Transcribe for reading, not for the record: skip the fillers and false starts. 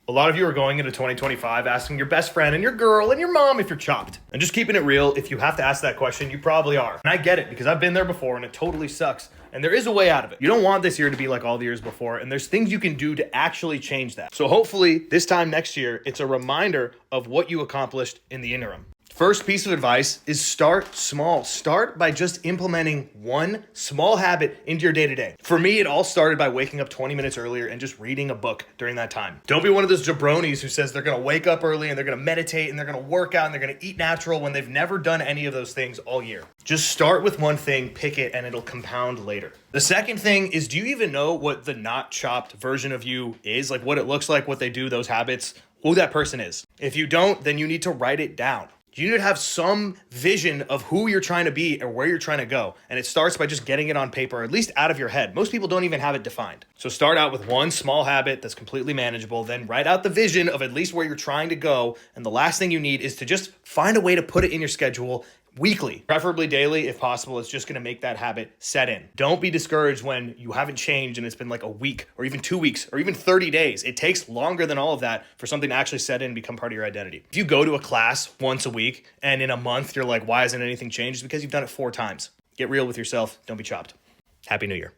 A lot of you are going into 2025 asking your best friend and your girl and your mom if you're chopped. And just keeping it real, if you have to ask that question, you probably are. And I get it because I've been there before and it totally sucks. And there is a way out of it. You don't want this year to be like all the years before, and there's things you can do to actually change that. So hopefully this time next year, it's a reminder of what you accomplished in the interim. First piece of advice is start small. Start by just implementing one small habit into your day-to-day. For me, it all started by waking up 20 minutes earlier and just reading a book during that time. Don't be one of those jabronis who says they're gonna wake up early and they're gonna meditate and they're gonna work out and they're gonna eat natural when they've never done any of those things all year. Just start with one thing, pick it, and it'll compound later. The second thing is, do you even know what the not chopped version of you is? Like what it looks like, what they do, those habits, who that person is? If you don't, then you need to write it down. You need to have some vision of who you're trying to be or where you're trying to go. And it starts by just getting it on paper, or at least out of your head. Most people don't even have it defined. So start out with one small habit that's completely manageable, then write out the vision of at least where you're trying to go. And the last thing you need is to just find a way to put it in your schedule weekly, preferably daily if possible. It's just going to make that habit set in. Don't be discouraged when you haven't changed and it's been like a week or even 2 weeks or even 30 days. It takes longer than all of that for something to actually set in and become part of your identity. If you go to a class once a week and in a month you're like, why hasn't anything changed? It's because you've done it 4 times. Get real with yourself. Don't be chopped. Happy New Year.